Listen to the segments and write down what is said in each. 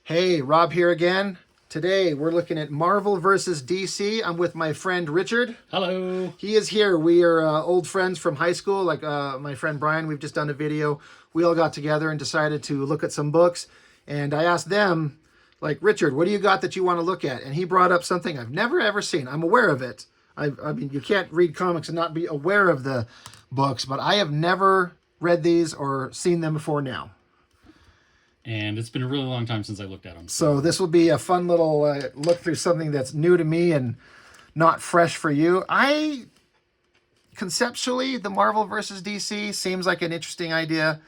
Hey, Rob here again. Today we're looking at Marvel versus DC. I'm with my friend Richard. Hello. He is here. We are old friends from high school, like my friend Brian. We've just done a video. We all got together and decided to look at some books. And I asked them, like, Richard, what do you got that you want to look at? And he brought up something I've never ever seen. I'm aware of it. I mean, you can't read comics and not be aware of the books, but I have never read these or seen them before now. And it's been a really long time since I looked at them. So this will be a fun little look through something that's new to me and not fresh for you. Conceptually, the Marvel versus DC seems like an interesting idea.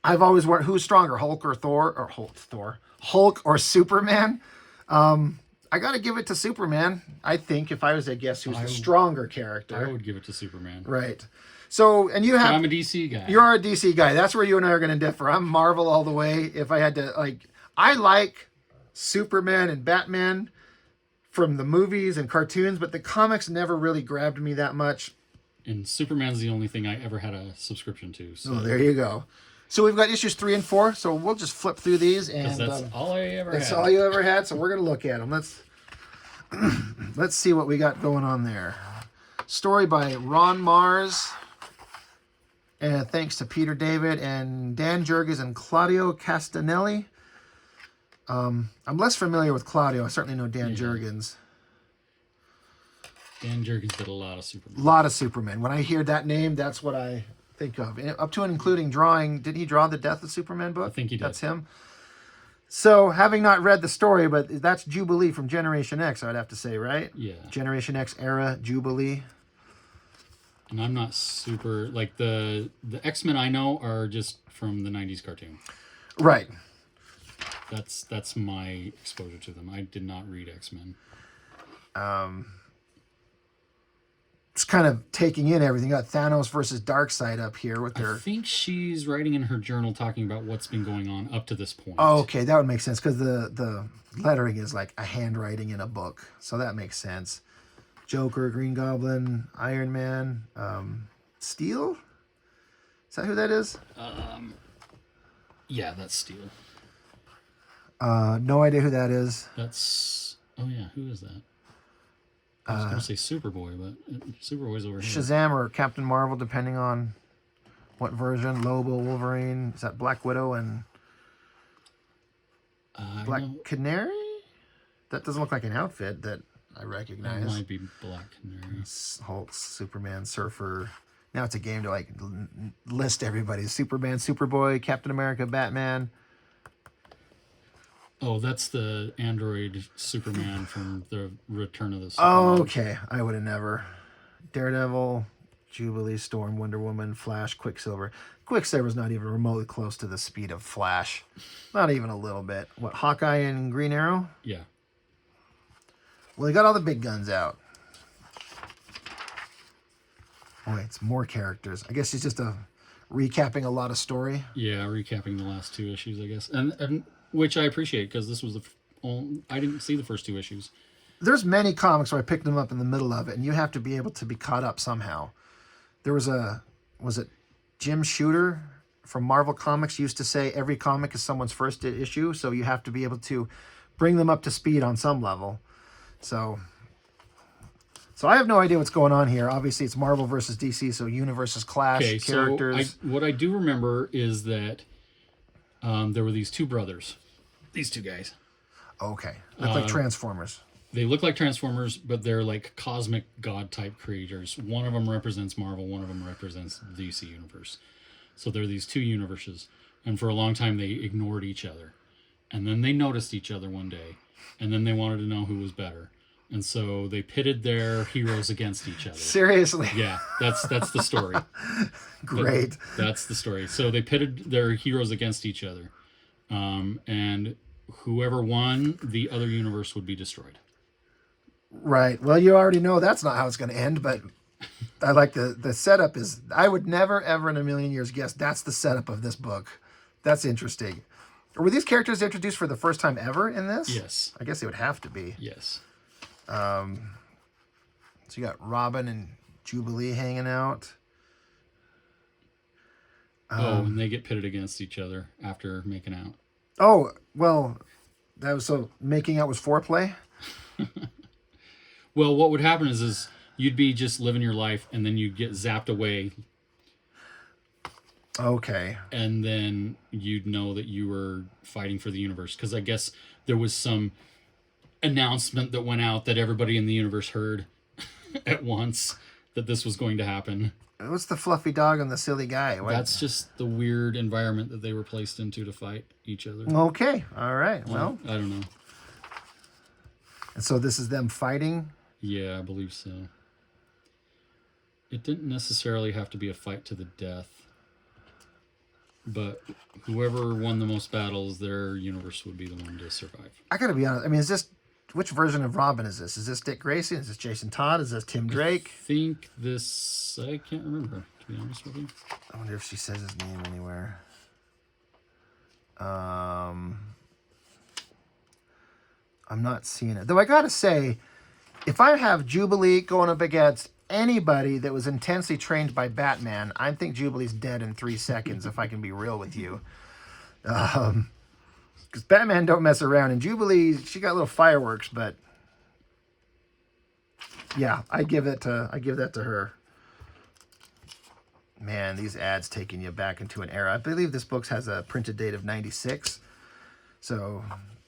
I've always wondered who's stronger, Hulk or Superman. I got to give it to Superman. I think if I was to guess who's the stronger character, I would give it to Superman. Right. So, and you have. I'm a DC guy. You're a DC guy. That's where you and I are going to differ. I'm Marvel all the way. If I had to, I like Superman and Batman from the movies and cartoons, but the comics never really grabbed me that much. And Superman's the only thing I ever had a subscription to. So. Oh, there you go. So we've got issues 3 and 4. So we'll just flip through these, and that's all I ever had. That's all you ever had. So we're going to look at them. Let's see what we got going on there. Story by Ron Mars. And thanks to Peter David and Dan Jurgens and Claudio Castanelli. I'm less familiar with Claudio. I certainly know Dan Jurgens. Dan Jurgens did a lot of Superman. A lot of Superman. When I hear that name, that's what I think of. Up to and including drawing. Did he draw the Death of Superman book? I think he did. That's him. So, having not read the story, but that's Jubilee from Generation X, I'd have to say, right? Yeah. Generation X era, Jubilee. And I'm not super like the X-Men I know are just from the 90s cartoon. Right. That's my exposure to them. I did not read X-Men. It's kind of taking in everything. Got Thanos versus Darkseid up here with their. I think she's writing in her journal talking about what's been going on up to this point. Oh, okay, that would make sense because the lettering is like a handwriting in a book, so that makes sense. Joker, Green Goblin, Iron Man, Steel? Is that who that is? Yeah, that's Steel. No idea who that is. Oh yeah, who is that? I was going to say Superboy, but Superboy's over here. Shazam or Captain Marvel, depending on what version. Lobo, Wolverine. Is that Black Widow and Black Canary? That doesn't look like an outfit that I recognize. It might be Black Canary. Hulk, Superman, Surfer. Now it's a game to list everybody. Superman, Superboy, Captain America, Batman. Oh, that's the android Superman from the Return of the Superman. Oh, okay. I would have never. Daredevil, Jubilee, Storm, Wonder Woman, Flash, Quicksilver. Quicksilver's not even remotely close to the speed of Flash. Not even a little bit. What, Hawkeye and Green Arrow? Yeah. Well, they got all the big guns out. Oh, wait, it's more characters. I guess he's just recapping a lot of story. Yeah, recapping the last 2 issues, I guess. And which I appreciate because this was I didn't see the first 2 issues. There's many comics where I picked them up in the middle of it, and you have to be able to be caught up somehow. There was it Jim Shooter from Marvel Comics used to say every comic is someone's first issue, so you have to be able to bring them up to speed on some level. So I have no idea what's going on here. Obviously, it's Marvel versus DC, so universes clash, characters. So what I do remember is that there were these 2 brothers. These 2 guys. Okay. Look like Transformers. They look like Transformers, but they're like cosmic god-type creatures. One of them represents Marvel, one of them represents the DC universe. So they're these 2 universes. And for a long time, they ignored each other. And then they noticed each other one day. And then they wanted to know who was better. And so they pitted their heroes against each other. Seriously? Yeah, that's the story. Great. That's the story. So they pitted their heroes against each other. And whoever won, the other universe would be destroyed. Right. Well, you already know that's not how it's going to end, but I like the setup is, I would never, ever in a million years guess that's the setup of this book. That's interesting. Were these characters introduced for the first time ever in this? Yes. I guess they would have to be. Yes. So you got Robin and Jubilee hanging out. And they get pitted against each other after making out. Oh, well, that was so making out was foreplay. Well, what would happen is you'd be just living your life, and then you'd get zapped away, Okay. and then you'd know that you were fighting for the universe. Because I guess there was some announcement that went out that everybody in the universe heard at once that this was going to happen. What's the fluffy dog and the silly guy? What? That's just the weird environment that they were placed into to fight each other. Okay. All right. Well, I don't know. and so this is them fighting. Yeah, I believe so. It didn't necessarily have to be a fight to the death, but whoever won the most battles, their universe would be the one to survive. I gotta be honest. I mean, is this which version of Robin is this? Is this Dick Grayson? Is this Jason Todd? Is this Tim Drake? I think this... I can't remember, to be honest with you. I wonder if she says his name anywhere. I'm not seeing it. Though I gotta say, if I have Jubilee going up against anybody that was intensely trained by Batman, I think Jubilee's dead in 3 seconds, if I can be real with you. Because Batman don't mess around. And Jubilee, she got little fireworks, but yeah, I give that to her. Man, these ads taking you back into an era. I believe this book has a printed date of 96. So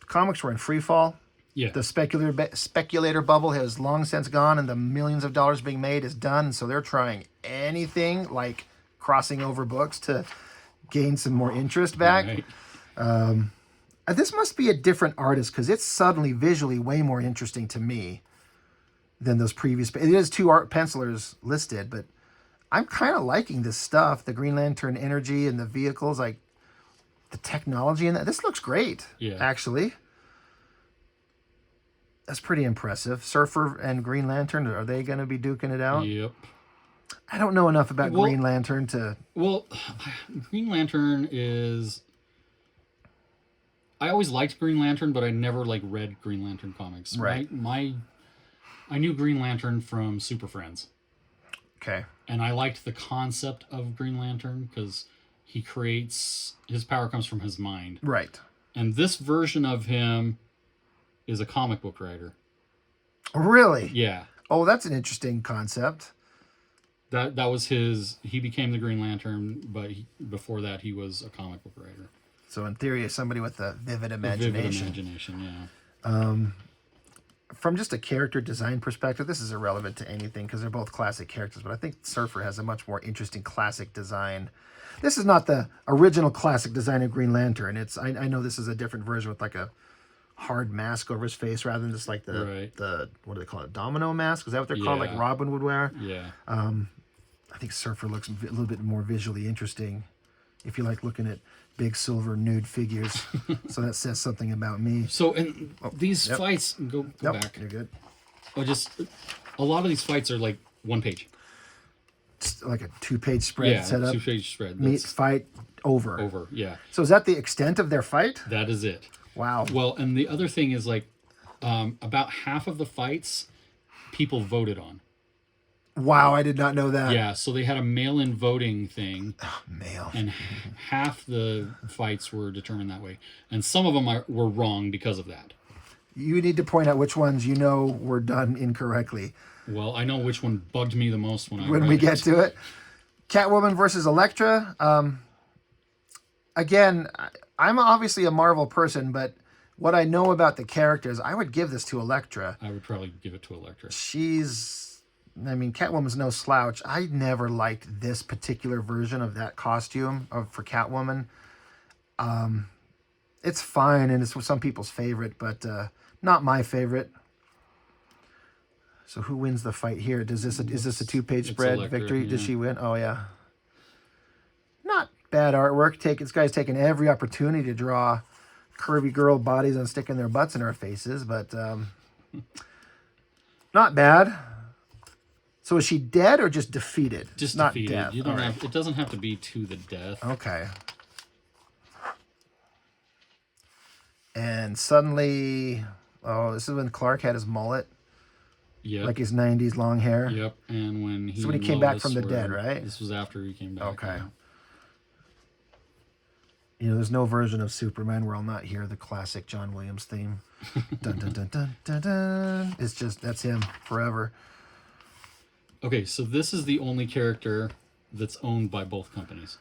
comics were in free fall. Yeah. The speculator bubble has long since gone, and the millions of dollars being made is done. So they're trying anything like crossing over books to gain some more interest back. Right. This must be a different artist because it's suddenly visually way more interesting to me than those previous. It is 2 art pencilers listed, but I'm kind of liking this stuff. The Green Lantern energy and the vehicles, like the technology in that. This looks great. Yeah. Actually. That's pretty impressive. Surfer and Green Lantern, are they going to be duking it out? Yep. I don't know enough about Green Lantern to... Well, Green Lantern is... I always liked Green Lantern, but I never read Green Lantern comics. Right. I knew Green Lantern from Super Friends. Okay. And I liked the concept of Green Lantern because his power comes from his mind. Right. And this version of him is a comic book writer. Really? Yeah. Oh, that's an interesting concept. That was his... He became the Green Lantern, but before that, he was a comic book writer. So in theory, somebody with a vivid imagination. Vivid imagination, yeah. From just a character design perspective, this is irrelevant to anything because they're both classic characters, but I think Surfer has a much more interesting classic design. This is not the original classic design of Green Lantern. I know this is a different version with like a hard mask over his face rather than just like the what do they call it, domino mask? Is that what they're called, like Robin would wear? Yeah. I think Surfer looks a little bit more visually interesting if you like looking at big silver nude figures. So that says something about me. So, and these fights, go back. You're good. A lot of these fights are like 1 page. It's like a 2-page spread set up. 2-page spread. Meet, fight, over. Over, yeah. So is that the extent of their fight? That is it. Wow. Well, and the other thing is about half of the fights people voted on. Wow, I did not know that. Yeah, so they had a mail-in voting thing. Mail. And half the fights were determined that way. And some of them were wrong because of that. You need to point out which ones you know were done incorrectly. Well, I know which one bugged me the most when we get to it. Catwoman versus Elektra. Again, I'm obviously a Marvel person, but what I know about the characters, I would give this to Elektra. I would probably give it to Elektra. Catwoman's no slouch. I never liked this particular version of that costume for Catwoman. It's fine, and it's some people's favorite, but not my favorite. So who wins the fight here? Is this a 2-page spread Elektra, victory? yeah. Does she win? Oh, yeah. Not bad artwork. This guy's taking every opportunity to draw curvy girl bodies and sticking their butts in our faces, but not bad. So is she dead or just defeated? Just not defeated. death. You don't have. It doesn't have to be to the death. Okay. And suddenly, this is when Clark had his mullet. Yep. Like his 90s long hair. Yep. And when he came back from the dead, right? This was after he came back. Okay. Yeah. You know, there's no version of Superman where I'll not hear the classic John Williams theme. Dun dun dun dun dun dun. It's just that's him forever. Okay, so this is the only character that's owned by both companies.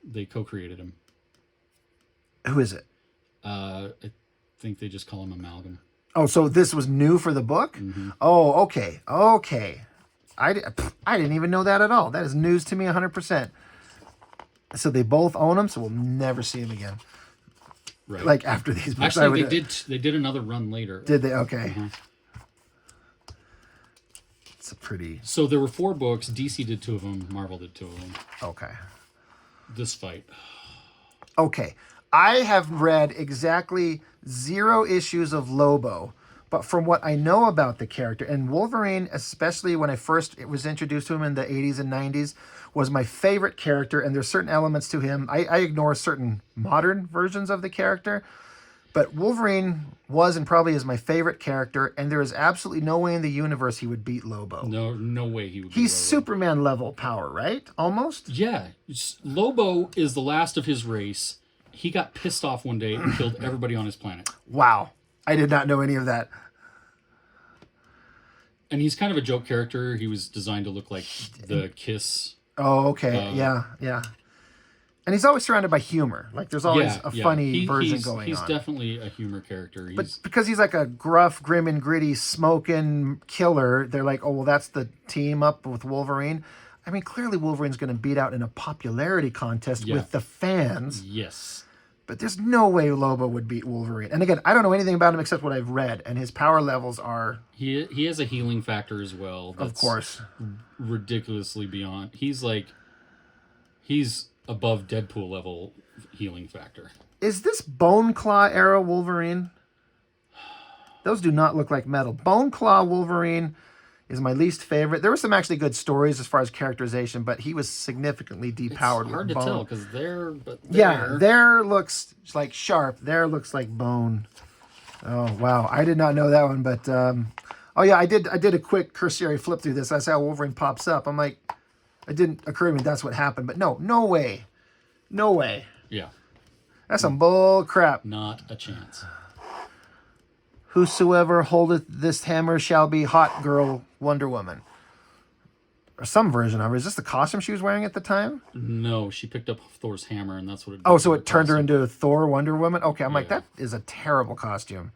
They co-created him. Who is it? I think they just call him Amalgam. Oh, so this was new for the book? Mm-hmm. Oh, okay. Okay. I didn't even know that at all. That is news to me 100%. So they both own him, so we'll never see him again. Right. Like after these books. Actually, they did another run later. Did they? Okay. Mm-hmm. It's a pretty... So there were 4 books. DC did 2 of them. Marvel did 2 of them. Okay. This fight. Okay. I have read exactly 0 issues of Lobo, but from what I know about the character, and Wolverine, especially when I first was introduced to him in the 80s and 90s, was my favorite character, and there's certain elements to him. I ignore certain modern versions of the character, but Wolverine was and probably is my favorite character, and there is absolutely no way in the universe he would beat Lobo. No way he would. He's Lobo. Superman level power, right? Almost? Yeah. Lobo is the last of his race. He got pissed off one day and killed everybody on his planet. Wow. I did not know any of that. And he's kind of a joke character. He was designed to look like the Kiss. Oh, okay. Yeah. And he's always surrounded by humor. Like there's always a funny version going on. He's definitely a humor character. But because he's like a gruff, grim and gritty, smoking killer, they're like, oh, well, that's the team up with Wolverine. I mean, clearly Wolverine's going to beat out in a popularity contest with the fans. Yes. But there's no way Lobo would beat Wolverine. And again, I don't know anything about him except what I've read. And his power levels are... He has a healing factor as well. Of course. Ridiculously beyond. He's above Deadpool level healing factor. Is this Bone Claw era Wolverine? Those do not look like metal. Bone Claw Wolverine is my least favorite. There were some actually good stories as far as characterization, but he was significantly depowered. It's hard with to bone. tell because there looks like sharp. There looks like bone. Oh wow, I did not know that one, but oh yeah, I did a quick cursory flip through this. That's how Wolverine pops up. I'm like, it didn't occur to me that's what happened, but no way. Yeah, that's some bull crap. Not a chance. Whosoever holdeth this hammer shall be hot girl Wonder Woman. Or some version of her. Is this the costume she was wearing at the time? No, she picked up Thor's hammer, and that's what it did. Oh, so it turned her into Thor Wonder Woman? Okay, I'm like, that is a terrible costume.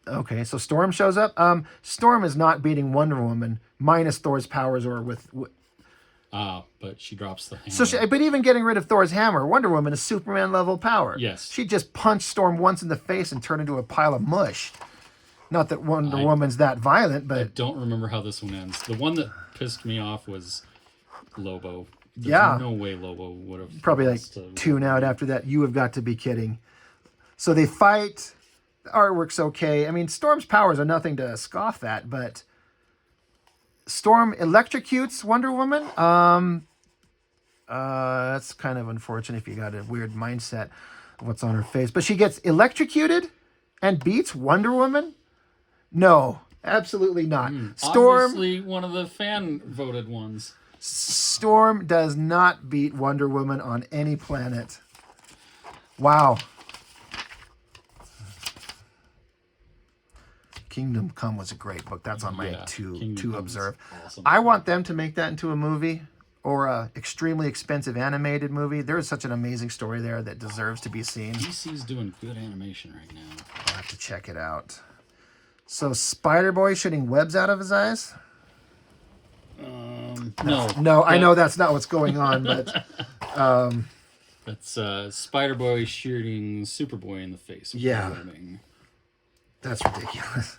Okay, so Storm shows up. Storm is not beating Wonder Woman, minus Thor's powers or with... but she drops the hammer. So, but even getting rid of Thor's hammer, Wonder Woman is Superman level power. Yes. She just punched Storm once in the face and turned into a pile of mush. Not that Wonder Woman's that violent, but... I don't remember how this one ends. The one that pissed me off was Lobo. There's no way Lobo would have... Probably like tune out after that. You have got to be kidding. So they fight. The artwork's okay. I mean, Storm's powers are nothing to scoff at, but... Storm electrocutes Wonder Woman. That's kind of unfortunate if you got a weird mindset of what's on her face. But she gets electrocuted and beats Wonder Woman? No, absolutely not. Storm, obviously one of the fan-voted ones. Storm does not beat Wonder Woman on any planet. Wow. Kingdom Come was a great book. That's on my to observe. Awesome. I want them to make that into a movie or a extremely expensive animated movie. There is such an amazing story there that deserves to be seen. DC's doing good animation right now. I'll have to check it out. So Spider-Boy shooting webs out of his eyes? No, I know that's not what's going on, but that's Spider-Boy shooting Superboy in the face. That's ridiculous.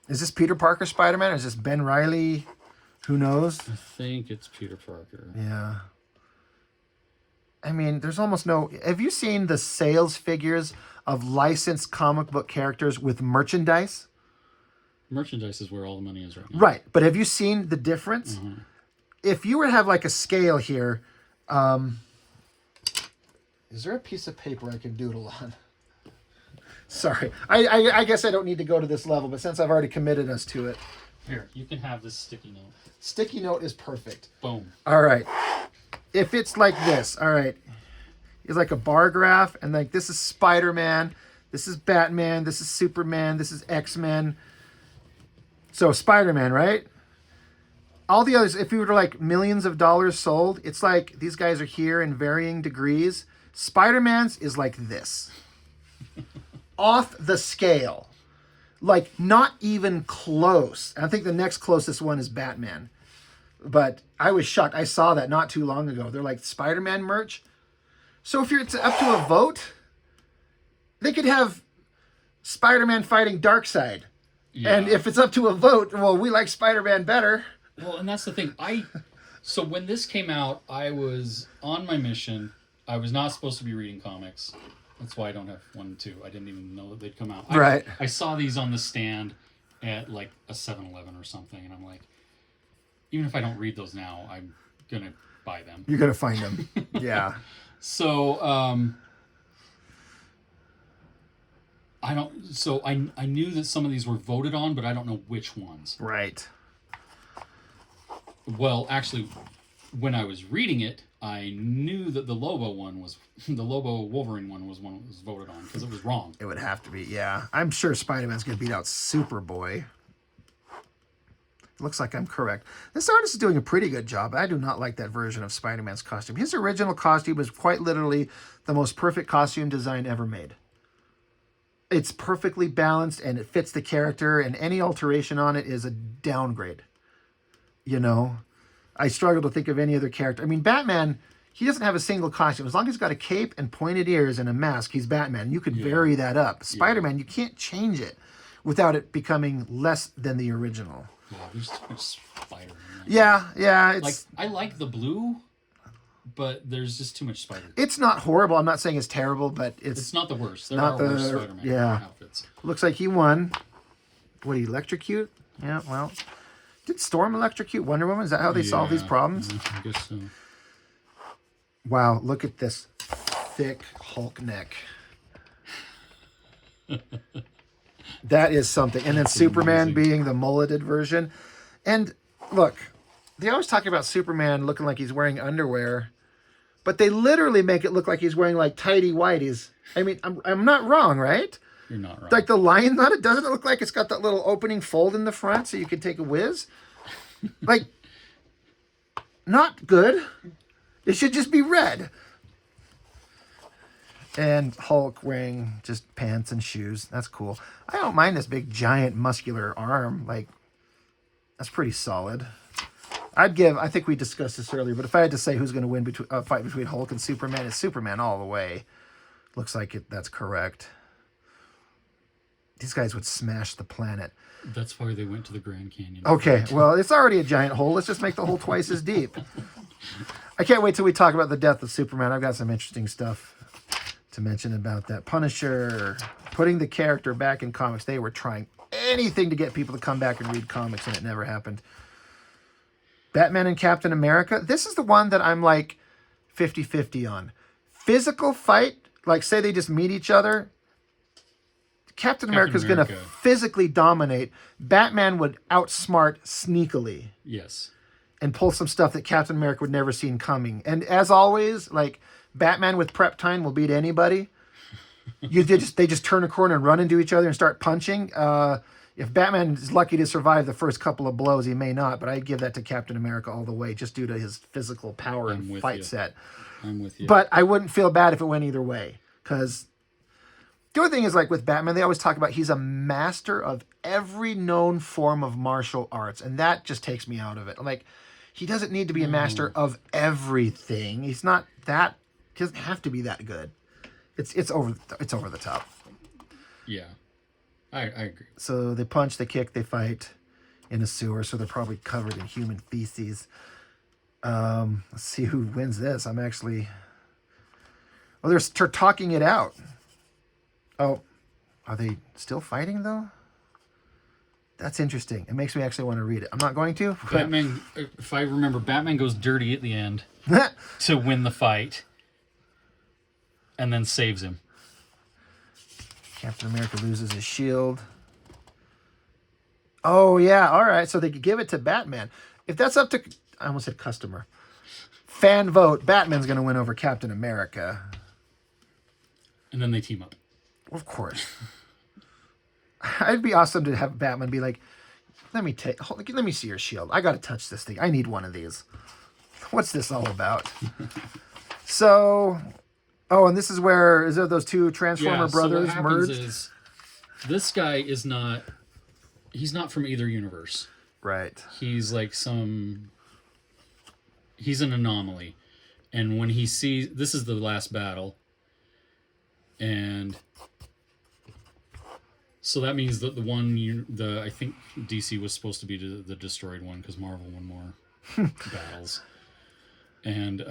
Is this Peter Parker Spider-Man or is this Ben Reilly? Who knows? I think it's Peter Parker. Yeah. I mean, there's almost no... Have you seen the sales figures of licensed comic book characters with merchandise? Merchandise is where all the money is right now. Right. But have you seen the difference? Mm-hmm. If you were to have like a scale here... is there a piece of paper I can doodle on? Sorry. I guess I don't need to go to this level, but since I've already committed us to it. Here, you can have this sticky note. Sticky note is perfect. Boom. All right. if it's like this, all right, it's like a bar graph, and like this is Spider-Man, this is Batman, this is Superman, this is X-Men. So Spider-Man, right? All the others, if we were to like millions of dollars sold, it's like these guys are here in varying degrees. Spider-Man's is like this. Off the scale. Like not even close. And I think the next closest one is Batman. But I was shocked. I saw that not too long ago. They're like Spider-Man merch. So if it's up to a vote, they could have Spider-Man fighting Darkseid. Yeah. And if it's up to a vote, well, we like Spider-Man better. Well, and that's the thing. So when this came out, I was on my mission. I was not supposed to be reading comics. That's why I don't have 1 and 2. I didn't even know that they'd come out. Right. I saw these on the stand at like a 7-Eleven or something, and I'm like, even if I don't read those now, I'm gonna buy them. You're going to find them. Yeah. So, I knew that some of these were voted on, but I don't know which ones. Right. Well, actually, when I was reading it, I knew that the Lobo Wolverine one was one that was voted on because it was wrong. It would have to be, yeah. I'm sure Spider-Man's going to beat out Superboy. Looks like I'm correct. This artist is doing a pretty good job. I do not like that version of Spider-Man's costume. His original costume was quite literally the most perfect costume design ever made. It's perfectly balanced and it fits the character, and any alteration on it is a downgrade. You know? I struggle to think of any other character. I mean, Batman, he doesn't have a single costume. As long as he's got a cape and pointed ears and a mask, he's Batman. You could vary that up. Spider-Man, you can't change it without it becoming less than the original. Yeah, there's too much spider. Yeah. It's like I like the blue, but there's just too much spider. It's not horrible. I'm not saying it's terrible, but It's not the worst. There not are worse Spider-Man outfits. Looks like he won. What, he electrocute? Yeah, well. Did Storm electrocute Wonder Woman? Is that how they solve these problems? I guess so. Wow, look at this thick Hulk neck. That is something. And then Superman being the mulleted version. And look, they always talk about Superman looking like he's wearing underwear, but they literally make it look like he's wearing like tighty whities. I mean, I'm not wrong, right? You're not wrong. Like the lines on it, doesn't it look like it's got that little opening fold in the front so you can take a whiz? Like, not good. It should just be red. And Hulk wearing just pants and shoes. That's cool. I don't mind this big, giant, muscular arm. Like, that's pretty solid. I think we discussed this earlier, but if I had to say who's going to win fight between Hulk and Superman, it's Superman all the way. Looks like that's correct. These guys would smash the planet. That's why they went to the Grand Canyon. Okay, well, it's already a giant hole. Let's just make the hole twice as deep. I can't wait till we talk about the death of Superman. I've got some interesting stuff to mention about that. Punisher, putting the character back in comics. They were trying anything to get people to come back and read comics, and it never happened. Batman and Captain America. This is the one that I'm like 50-50 on. Physical fight, like say they just meet each other. Captain America's going to physically dominate. Batman would outsmart sneakily. Yes. And pull some stuff that Captain America would never seen coming. And as always, like Batman with prep time will beat anybody. They just turn a corner and run into each other and start punching. If Batman is lucky to survive the first couple of blows, he may not. But I'd give that to Captain America all the way, just due to his physical power and fight set. I'm with you. But I wouldn't feel bad if it went either way, because the other thing is, like with Batman, they always talk about he's a master of every known form of martial arts, and that just takes me out of it. Like, he doesn't need to be a master of everything. He's not that. He doesn't have to be that good. It's over the top. Yeah, I agree. So they punch, they kick, they fight in a sewer. So they're probably covered in human feces. Let's see who wins this. I'm actually. Oh, they're talking it out. Oh, are they still fighting though? That's interesting. It makes me actually want to read it. I'm not going to. Batman, if I remember, Batman goes dirty at the end to win the fight, and then saves him. Captain America loses his shield. Oh yeah, all right. So they could give it to Batman. If that's up to, I almost said customer. fan vote, Batman's going to win over Captain America. And then they team up. Of course. It'd be awesome to have Batman be like, let me see your shield. I got to touch this thing. I need one of these. What's this all about? So, and this is where, is there those two Transformer brothers so what happens merged? is, this guy is not, he's not from either universe. Right. He's like he's an anomaly. And when he sees, this is the last battle. And so that means that I think DC was supposed to be the destroyed one because Marvel won more battles. And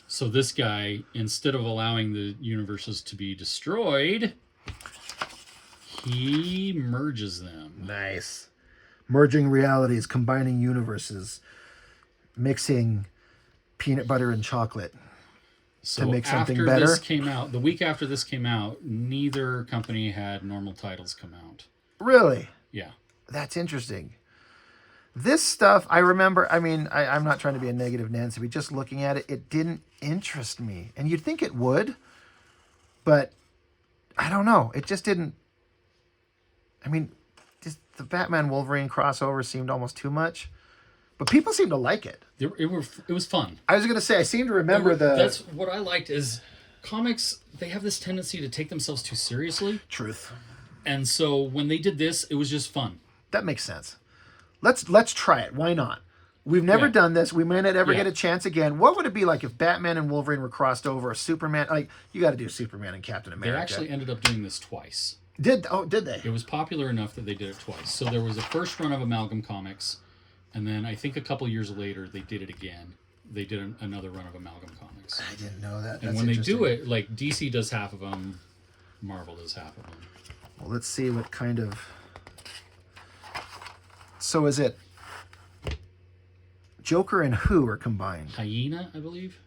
so this guy, instead of allowing the universes to be destroyed, he merges them. Nice. Merging realities, combining universes, mixing peanut butter and chocolate to make something after better. This came out, the week after this came out, neither company had normal titles come out. Really? Yeah. That's interesting. This stuff, I remember, I mean, I'm not trying to be a negative Nancy, but just looking at it, it didn't interest me. And you'd think it would, but I don't know. It just didn't. I mean, just the Batman Wolverine crossover seemed almost too much, but people seem to like it. It was fun. I was going to say, I seem to remember That's what I liked is comics, they have this tendency to take themselves too seriously. Truth. And so when they did this, it was just fun. That makes sense. Let's try it. Why not? We've never done this. We may not ever get a chance again. What would it be like if Batman and Wolverine were crossed over? Or Superman? Like, you got to do Superman and Captain America. They actually ended up doing this twice. Did they? It was popular enough that they did it twice. So there was a first run of Amalgam Comics, and then I think a couple years later they did it again. They did another run of Amalgam Comics. I didn't know that. And when they do it, like DC does half of them, Marvel does half of them. Well, let's see what kind of. So is it Joker and who are combined? Hyena, I believe.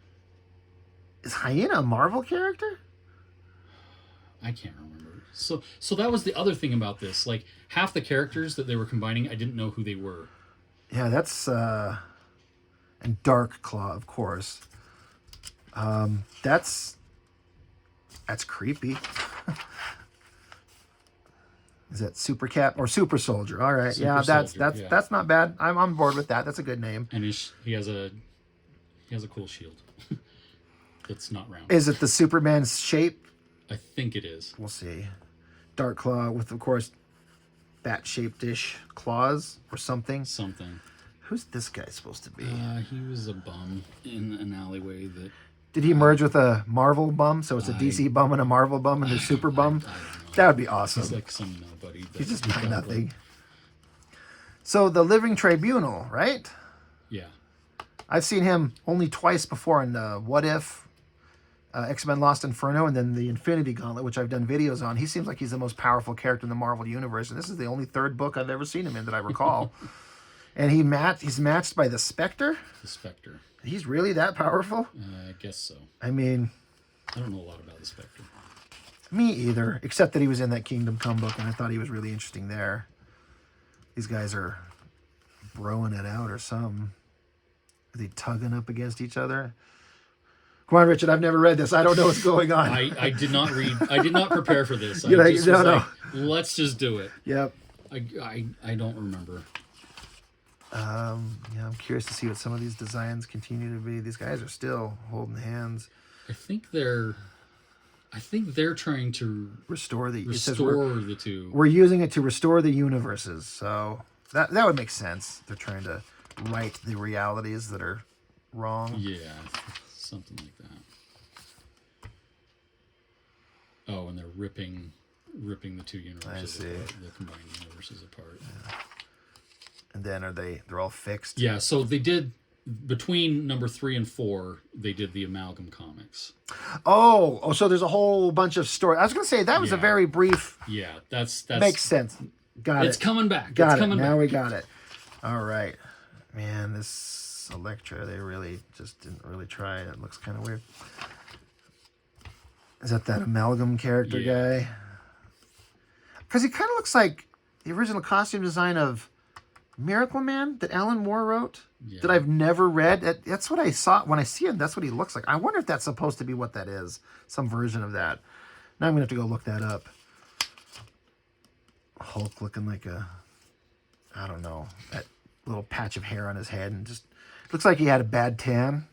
Is Hyena a Marvel character? I can't remember. So that was the other thing about this. Like half the characters that they were combining, I didn't know who they were. Yeah, that's and Dark Claw, of course. That's creepy. Is that Super Cap or Super Soldier? All right, that's not bad. I'm on board with that. That's a good name. And he has a cool shield. That's not round. Is it the Superman's shape? I think it is. We'll see. Dark Claw with, of course, bat-shaped-ish claws or something. Something. Who's this guy supposed to be? He was a bum in an alleyway that. Did he merge with a Marvel bum? So it's a DC bum and a Marvel bum and a super bum? I don't know. That would be awesome. He's like some nobody. He's just got nothing. So the Living Tribunal, right? Yeah. I've seen him only twice before in What If, X-Men Lost Inferno, and then the Infinity Gauntlet, which I've done videos on. He seems like he's the most powerful character in the Marvel Universe, and this is the only third book I've ever seen him in that I recall. And he's matched by the Spectre? The Spectre. He's really that powerful? I guess so. I mean... I don't know a lot about the Spectre. Me either, except that he was in that Kingdom Come book, and I thought he was really interesting there. These guys are broing it out or something. Are they tugging up against each other? Come on, Richard, I've never read this. I don't know what's going on. I did not read. I did not prepare for this. You're like, no. Let's just do it. Yep. I don't remember. Yeah, I'm curious to see what some of these designs continue to be. These guys are still holding hands. I think they're trying to Restore the two. We're using it to restore the universes, so that would make sense. They're trying to right the realities that are wrong. Yeah, something like that. Oh, and they're ripping the two universes apart, the combined universes apart. Yeah. And then they're all fixed? Yeah, so they did, between number 3 and 4, they did the Amalgam Comics. Oh, so there's a whole bunch of stories. I was going to say, that was a very brief... Yeah, that's... Makes sense. Got it. It's coming back. Got it. Now we got it. All right. Man, this Elektra, they really just didn't really try it. It looks kind of weird. Is that Amalgam character guy? Because he kind of looks like the original costume design of Miracle Man that Alan Moore wrote Yeah. that I've never read. That's what I saw when I see him. That's what he looks like. I wonder if that's supposed to be what that is. Some version of that. Now I'm gonna have to go look that up. Hulk looking like I don't know, that little patch of hair on his head, and just looks like he had a bad tan.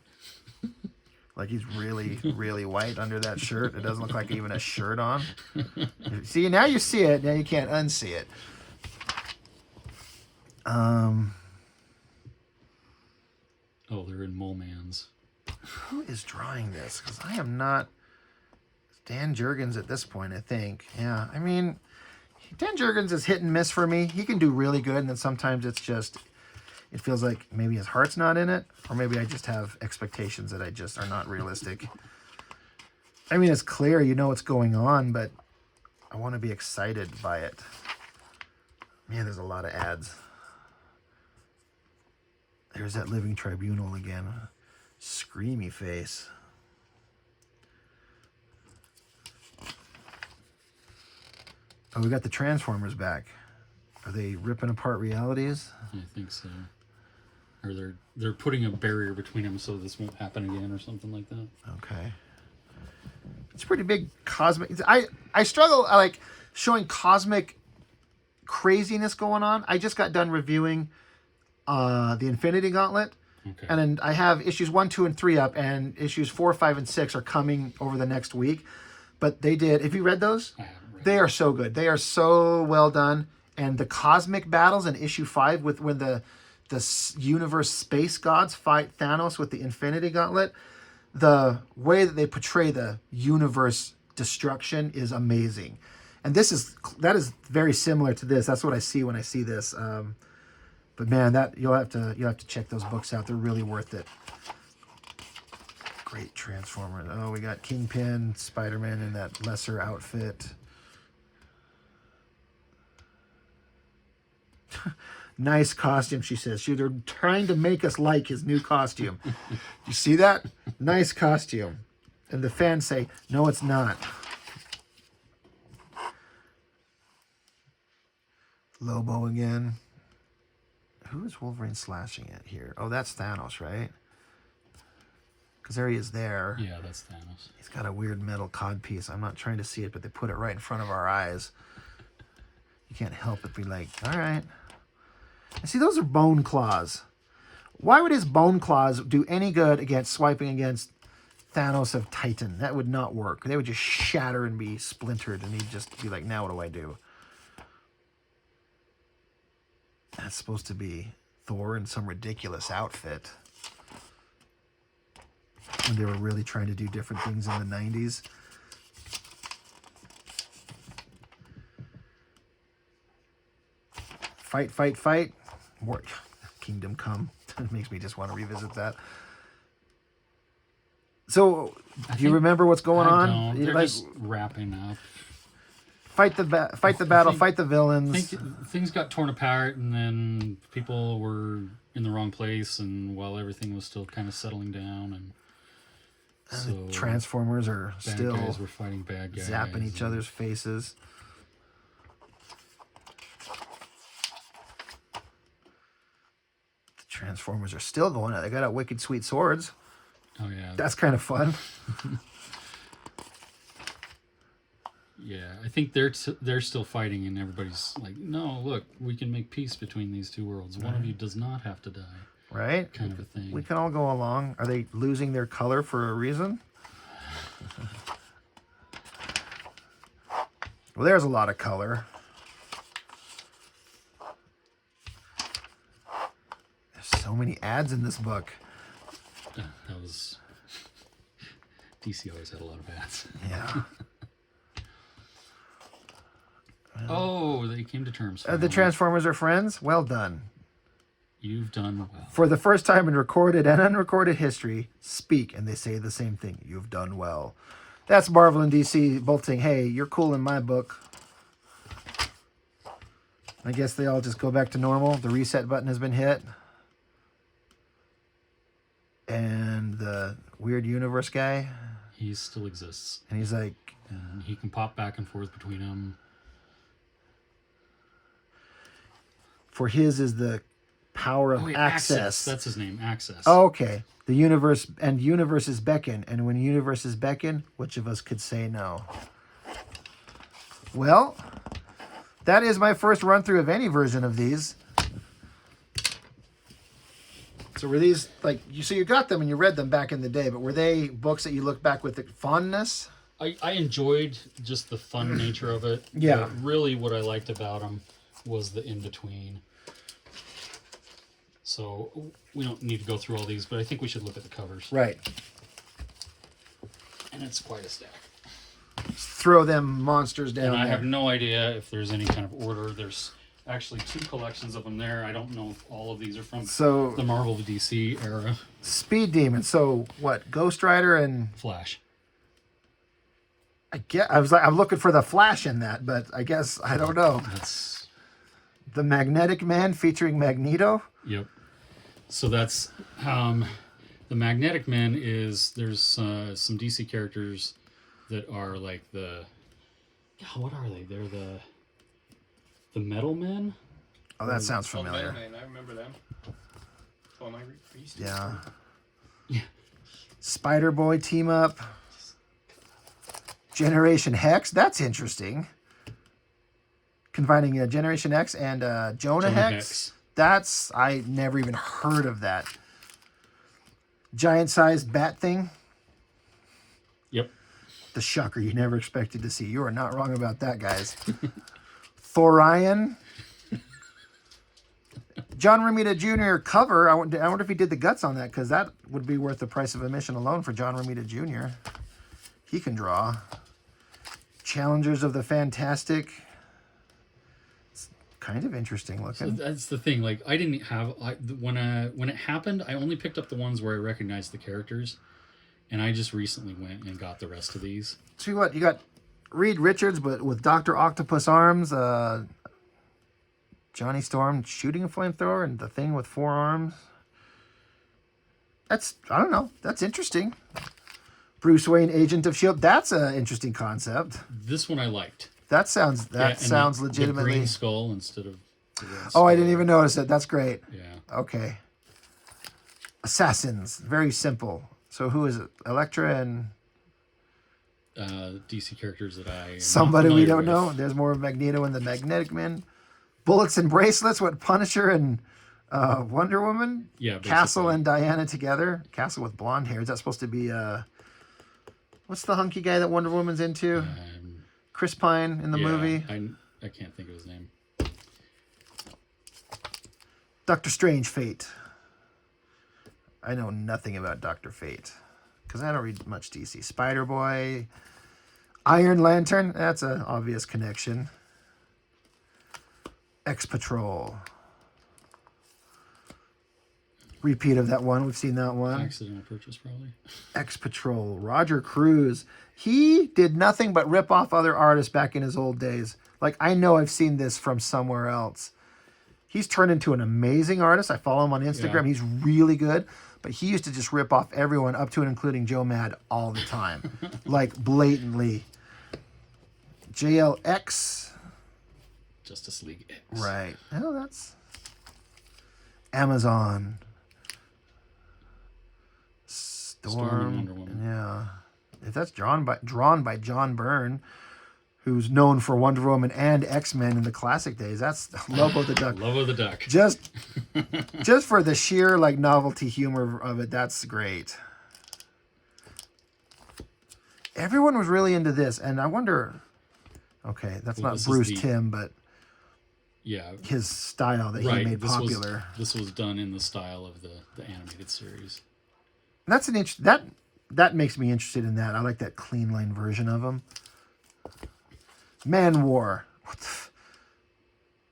Like he's really, really white under that shirt. It doesn't look like even a shirt on. See, now you see it. Now you can't unsee it. Oh, they're in Mole Man's. Who is drawing this? Because I am not. Dan Jurgens at this point, I think. Yeah, I mean, Dan Jurgens is hit and miss for me. He can do really good, and then sometimes it's just, it feels like maybe his heart's not in it, or maybe I just have expectations that I just are not realistic. I mean, it's clear, you know what's going on, but I want to be excited by it. Man, there's a lot of ads. There's that Living Tribunal again. Screamy face. Oh, we got the Transformers back. Are they ripping apart realities? I think so. Or they're putting a barrier between them so this won't happen again or something like that. Okay. It's pretty big cosmic. I struggle I like showing cosmic craziness going on. I just got done reviewing the Infinity Gauntlet. Okay. And then I have issues 1, 2, and 3 up, and issues 4, 5, and 6 are coming over the next week. But they did. Have you read those? I haven't read They are so good. They are so well done. And the cosmic battles in issue 5 with when the universe space gods fight Thanos with the Infinity Gauntlet, the way that they portray the universe destruction is amazing. And that is very similar to this. That's what I see when I see this. But man, that you'll have to check those books out. They're really worth it. Great Transformers. Oh, we got Kingpin, Spider-Man in that lesser outfit. Nice costume, she says. They're trying to make us like his new costume. You see that? Nice costume. And the fans say, no, it's not. Lobo again. Who is Wolverine slashing at here? Oh, that's Thanos, right? Because there he is there. Yeah, that's Thanos. He's got a weird metal codpiece. I'm not trying to see it, but they put it right in front of our eyes. You can't help but be like, all right. And see, those are bone claws. Why would his bone claws do any good against swiping against Thanos of Titan? That would not work. They would just shatter and be splintered, and he'd just be like, now what do I do? That's supposed to be Thor in some ridiculous outfit. When they were really trying to do different things in the 90s. Fight, fight, fight. More Kingdom Come. It makes me just want to revisit that. So, do you remember what's going on? Don't. They're Like, just wrapping up. fight the battle, fight the I villains. think things got torn apart, and then people were in the wrong place, and while everything was still kind of settling down, and so Transformers are bad still guys were fighting bad guys, zapping each other's faces. The Transformers are still going out. They got out wicked sweet swords. Oh yeah, That's kind of fun. yeah. I think they're still fighting, and everybody's like, "No, look, we can make peace between these two worlds. One of you does not have to die." Right? Kind of a thing. We can all go along. Are they losing their color for a reason? Well, there's a lot of color. There's so many ads in this book. That was DC always had a lot of ads. Yeah. Oh, they came to terms. The finally. Transformers are friends? Well done. You've done well. For the first time in recorded and unrecorded history, speak, and they say the same thing. You've done well. That's Marvel and DC both saying, hey, you're cool in my book. I guess they all just go back to normal. The reset button has been hit. And the weird universe guy, He still exists, and he's like, and he can pop back and forth between them. for his is the power of Oh, wait, access. That's his name, Access. Okay. The universe and universes beckon. And when universes beckon, which of us could say no? Well, that is my first run through of any version of these. So were these like so you got them and you read them back in the day, but were they books that you look back with fondness? I enjoyed just the fun nature of it. Yeah. But really what I liked about them was the in-between. So we don't need to go through all these, but I think we should look at the covers. Right. And it's quite a stack. Throw them monsters down. And I there. have no idea if there's any kind of order. There's actually 2 collections of them there. I don't know if all of these are from the Marvel DC era. Speed Demon. So what? Ghost Rider and Flash. I'm looking for the Flash in that, but I guess I don't know. That's the Magnetic Man featuring Magneto. Yep. So that's the Magnetic Man is there's some DC characters that are like what are they? They're the Metal Men. Oh, that sounds Oh, familiar. Man, I remember them. Oh, my Beast. Yeah. Yeah. Spider Boy team up. Generation Hex. That's interesting. Combining Generation X and Jonah Hex. That's I never even heard of that. Giant sized bat thing. Yep. The shocker you never expected to see. You are not wrong about that, guys. Thorion. John Romita Jr. cover. I wonder if he did the guts on that, because that would be worth the price of admission alone for John Romita Jr. He can draw. Challengers of the Fantastic. It's kind of interesting looking. So that's the thing. Like I didn't have when it happened, I only picked up the ones where I recognized the characters, and I just recently went and got the rest of these. See what you got? Reed Richards, but with Dr. Octopus arms. Johnny Storm shooting a flamethrower and the Thing with 4 arms. I don't know. That's interesting. Bruce Wayne, Agent of S.H.I.E.L.D. That's an interesting concept. This one I liked. That sounds The legitimately. green skull instead of. Oh, I didn't even notice it. That's great. Yeah. Okay. Assassins. Very simple. So who is it? Elektra and DC characters that I. somebody we don't know. There's more of Magneto and the Magnetic Man. Bullets and Bracelets. What, Punisher and Wonder Woman? Yeah. Basically. Castle and Diana together. Castle with blonde hair. Is that supposed to be what's the hunky guy that Wonder Woman's into? Chris Pine in the movie. I can't think of his name. Doctor Strange Fate. I know nothing about Dr. Fate because I don't read much DC. Spider-Boy. Iron Lantern. That's an obvious connection. X-Patrol. Repeat of that one. We've seen that one. Accidental purchase, probably. X-Patrol. Roger Cruz. He did nothing but rip off other artists back in his old days. Like, I know I've seen this from somewhere else. He's turned into an amazing artist. I follow him on Instagram. Yeah. He's really good. But he used to just rip off everyone, up to and including Joe Mad, all the time. Like, blatantly. JLX. Justice League X. Right. Oh, that's... Amazon. Storm and Wonder Woman. Yeah. If that's drawn by John Byrne, who's known for Wonder Woman and X-Men in the classic days, that's Lobo the Duck. Lobo the Duck. Just for the sheer like novelty humor of it, that's great. Everyone was really into this, and I wonder. Okay, that's not Bruce Timm, but yeah, his style that he made popular. This was done in the style of the animated series. And that's that makes me interested in that. I like that clean line version of him. Man War.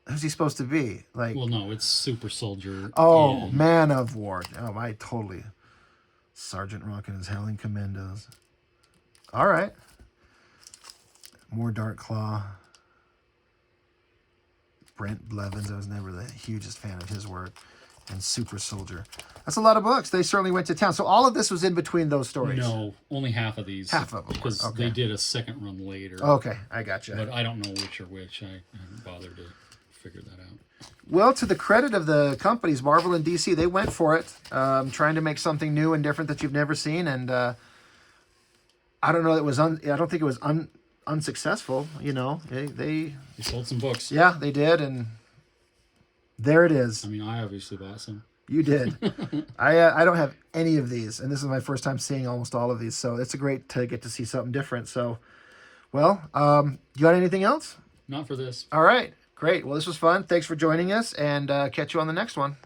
Who's he supposed to be? Like, well, no, it's Super Soldier. oh, Man of War. Oh, I totally. Sergeant Rock and his Howling Commandos. All right. More Dark Claw. Brent Blevins. I was never the hugest fan of his work. And Super Soldier. That's a lot of books. They certainly went to town. So all of this was in between those stories. No, only half of these. Half of them. Because they did a second run later. Okay, I gotcha. But I don't know which or which. I haven't bothered to figured that out. Well, to the credit of the companies, Marvel and DC, they went for it, trying to make something new and different that you've never seen. And I don't know, I don't think it was unsuccessful. You know, they He sold some books. yeah, they did, and there it is. I mean, I obviously bought some. You did. I don't have any of these, and this is my first time seeing almost all of these, so it's a great to get to see something different. So, well, you got anything else? Not for this. All right, great. Well, this was fun. Thanks for joining us, and catch you on the next one.